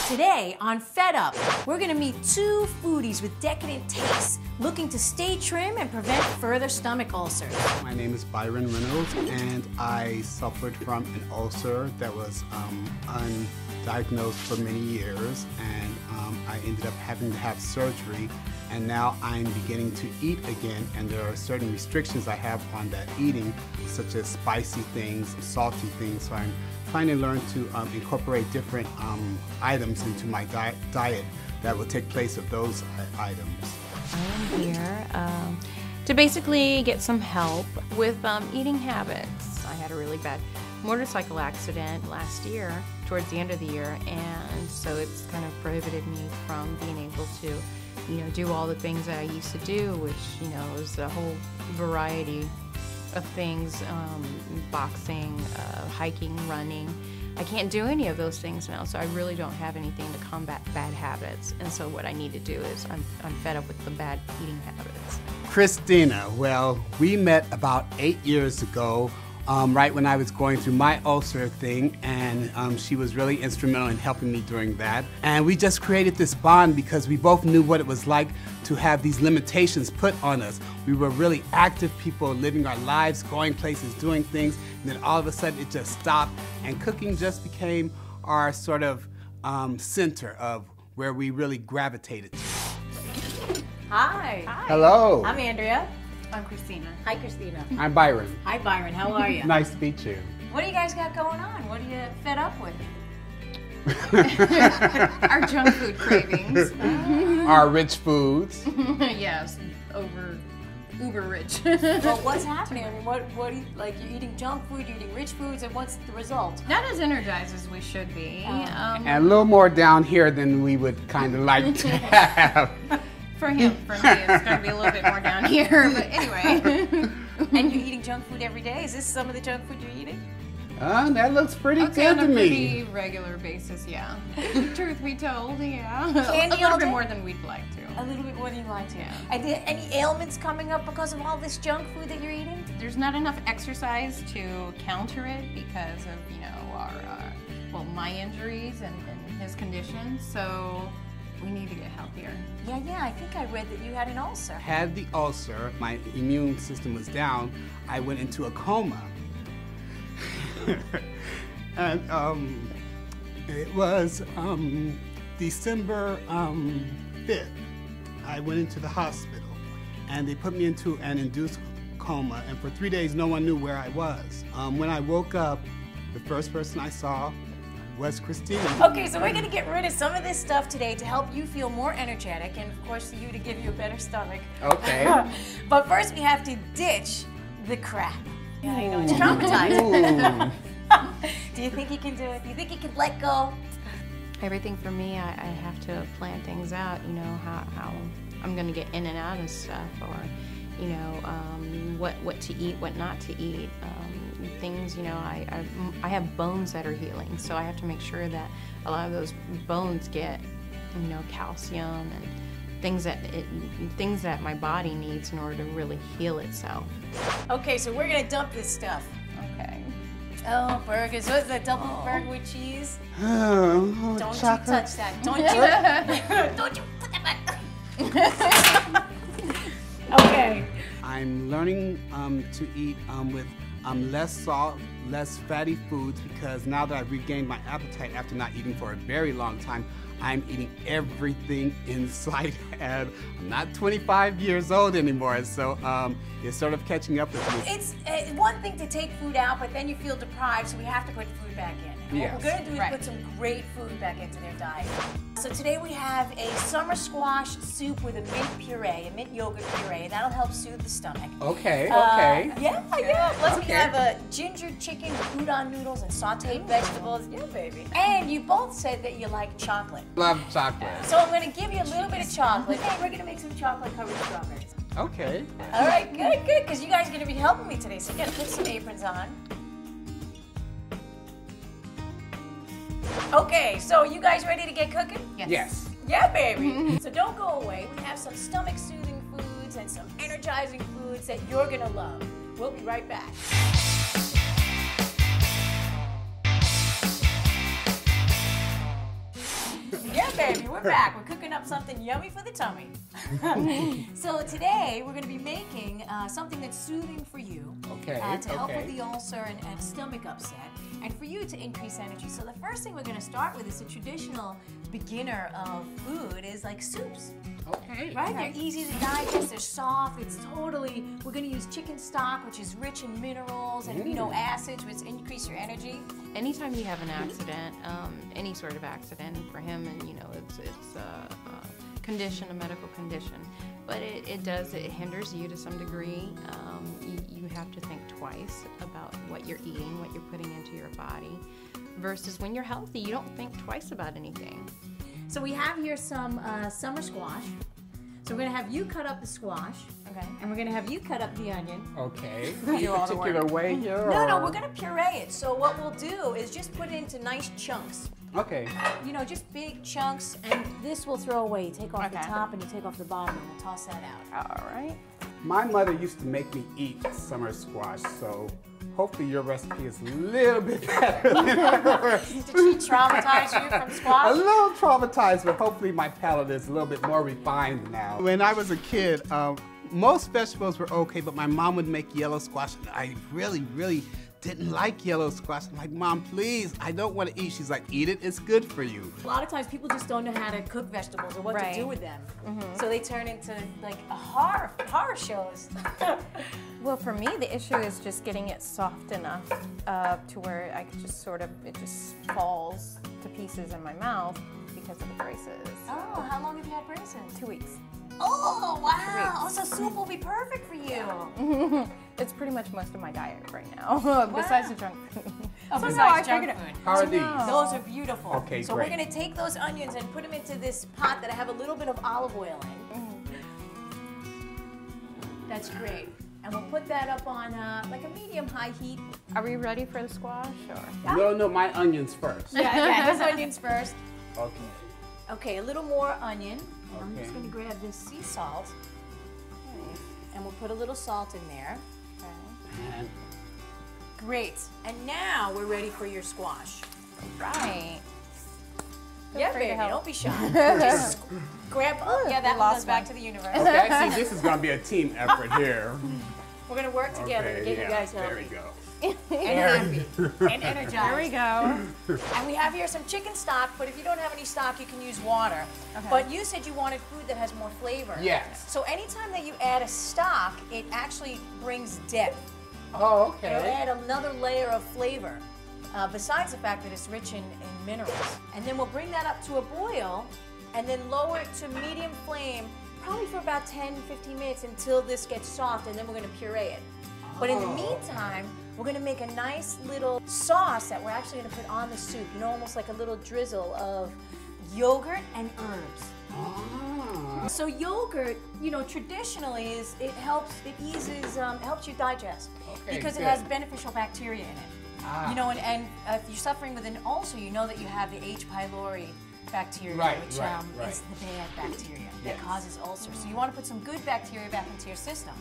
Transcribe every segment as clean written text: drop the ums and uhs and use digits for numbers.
Today on Fed Up, we're gonna meet two foodies with decadent tastes looking to stay trim and prevent further stomach ulcers. My name is Byron Reynolds, and I suffered from an ulcer that was undiagnosed for many years, and I ended up having to have surgery, and now I'm beginning to eat again, and there are certain restrictions I have on that eating, such as spicy things, salty things, so I'm trying to learn to incorporate different items into my diet that will take place of those items. I am here to basically get some help with eating habits. I had a really bad motorcycle accident last year, towards the end of the year, and so it's kind of prohibited me from being able to, do all the things that I used to do, which, is a whole variety of things, boxing, hiking, running. I can't do any of those things now, so I really don't have anything to combat bad habits. And so what I need to do is I'm fed up with the bad eating habits. Christina, well, we met about 8 years ago, right when I was going through my ulcer thing, and she was really instrumental in helping me during that. And we just created this bond because we both knew what it was like to have these limitations put on us. We were really active people living our lives, going places, doing things, and then all of a sudden it just stopped, and cooking just became our sort of center of where we really gravitated to. Hi. Hello. I'm Andrea. I'm Christina. Hi, Christina. I'm Byron. Hi, Byron. How are you? Nice to meet you. What do you guys got going on? What are you fed up with? Our junk food cravings. Our rich foods. Yes, uber rich. Well, what's happening? I mean, what do you, like, you're eating junk food, you're eating rich foods, and what's the result? Not as energized as we should be. And a little more down here than we would kind of like to have. For him, for me, it's going to be a little bit more down here, but anyway. And you're eating junk food every day? Is this some of the junk food you're eating? That looks pretty good On to a me. pretty regular basis, yeah. Truth be told, yeah. Candy a little all bit day? more than we'd like to. A little bit more than you like to. Yeah. Are there any ailments coming up because of all this junk food that you're eating? There's not enough exercise to counter it because of, my injuries and his condition, so we need to get healthier. Yeah, I think I read that you had an ulcer. Had the ulcer, my immune system was down, I went into a coma. And it was December 5th. I went into the hospital, and they put me into an induced coma, and for 3 days no one knew where I was. When I woke up, the first person I saw was Christina. Okay, so we're gonna get rid of some of this stuff today to help you feel more energetic, and of course you to give you a better stomach. Okay. But first we have to ditch the crap. It's traumatizing. Do you think you can do it? Do you think you can let go? Everything for me, I have to plan things out, how I'm going to get in and out of stuff, or, what to eat, what not to eat. Things, I have bones that are healing, so I have to make sure that a lot of those bones get, calcium and things that my body needs in order to really heal itself. Okay, so we're gonna dump this stuff. Okay. Oh, burgers. What's that double burger with cheese? Oh, Don't chocolate. you touch that. Don't you don't you put that back. Okay. I'm learning to eat with less salt, less fatty foods, because now that I've regained my appetite after not eating for a very long time, I'm eating everything in sight, and I'm not 25 years old anymore, so it's sort of catching up with me. It's one thing to take food out, but then you feel deprived, so we have to put food back in. And Yes. what we're going to do is put some great food back into their diet. So today we have a summer squash soup with a mint puree, a mint yogurt puree. That'll help soothe the stomach. Okay, okay. Yeah. Plus we Okay. have a ginger chicken with udon noodles and sauteed vegetables. Yeah, baby. And you both said that you like chocolate. Love chocolate. So I'm going to give you a little bit of chocolate. Hey, we're going to make some chocolate-covered strawberries. Okay. All right, good, because you guys are going to be helping me today, so you got to put some aprons on. Okay, so you guys ready to get cooking? Yes. Yeah, baby. So don't go away. We have some stomach-soothing foods and some energizing foods that you're going to love. We'll be right back. baby, we're back. We're cooking up something yummy for the tummy. So today we're going to be making something that's soothing for you. Okay. To help with the ulcer and stomach upset, and for you to increase energy. So the first thing we're going to start with is a traditional beginner of food is like soups. Okay. Right? They're easy to digest, they're soft, it's totally, we're gonna use chicken stock, which is rich in minerals and amino acids, which increase your energy. Anytime you have an accident, any sort of accident for him, and you know, it's a condition, a medical condition, but it hinders you to some degree. You have to think twice about what you're eating, what you're putting into your body, versus when you're healthy, you don't think twice about anything. So we have here some summer squash. So we're gonna have you cut up the squash, okay, and we're gonna have you cut up the onion. Okay. Any particular way here? No, we're gonna puree it. So what we'll do is just put it into nice chunks. Okay. You know, just big chunks, and this we'll throw away. You take off the top and you take off the bottom, and we'll toss that out. All right. My mother used to make me eat summer squash, so hopefully your recipe is a little bit better than hers. Did she traumatize you from squash? A little traumatized, but hopefully my palate is a little bit more refined now. When I was a kid, most vegetables were okay, but my mom would make yellow squash, and I really didn't like yellow squash. I'm like, Mom, please, I don't want to eat. She's like, eat it, it's good for you. A lot of times people just don't know how to cook vegetables or what to do with them. So they turn into like a horror shows. Well, for me, the issue is just getting it soft enough to where I could just it just falls to pieces in my mouth because of the braces. Oh, how long have you had braces? 2 weeks. Oh, wow. So soup will be perfect for you. It's pretty much most of my diet right now, besides the junk food. Oh, So besides no, I junk figured food. How are these? Those are beautiful. Okay, so great. we're going to take those onions and put them into this pot that I have a little bit of olive oil in. That's great. And we'll put that up on like a medium-high heat. Are we ready for the squash? Or? No, my onions first. Yeah, those onions first. Okay. Okay, a little more onion. I'm Okay. just going to grab this sea salt. And we'll put a little salt in there. And Great. And now we're ready for your squash. Right. Yeah, free to baby, help. don't be shy. Just grab, yeah, that one goes back to the universe. okay, I see this is gonna be a team effort here. We're going to work together to get you guys there we healthy go. and happy and energized. There we go. And we have here some chicken stock, but if you don't have any stock, you can use water. Okay. But you said you wanted food that has more flavor. Yes. So anytime that you add a stock, it actually brings depth. Oh, It'll okay. add another layer of flavor, besides the fact that it's rich in minerals. And then we'll bring that up to a boil, and then lower it to medium flame, probably for about 10-15 minutes until this gets soft, and then we're going to puree it. But in the meantime, we're going to make a nice little sauce that we're actually going to put on the soup, you know, almost like a little drizzle of yogurt and herbs. Ah. So yogurt, you know, traditionally it helps you digest, Okay, because it good. has beneficial bacteria in it. Ah. You know, and if you're suffering with an ulcer, you know that you have the H. pylori bacteria, Right, which right. is the bad bacteria that Yes. causes ulcers. So you want to put some good bacteria back into your system.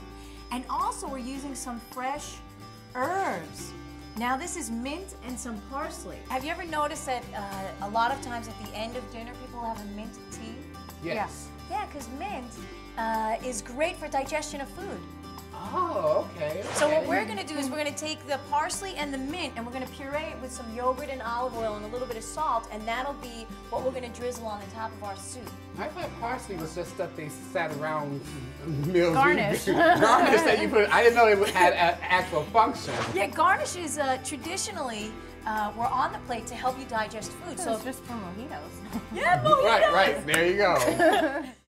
And also we're using some fresh herbs. Now this is mint and some parsley. Have you ever noticed that a lot of times at the end of dinner people have a mint tea? Yes. Yeah, because mint is great for digestion of food. Oh, okay. So what we're going to do is we're going to take the parsley and the mint and we're going to puree it with some yogurt and olive oil and a little bit of salt, and that'll be what we're going to drizzle on the top of our soup. I thought parsley was just stuff they sat around meals. Garnish. Garnish that you put. I didn't know it had an actual function. Yeah, garnishes traditionally were on the plate to help you digest food. So it's just for mojitos. yeah, mojitos. Right. There you go.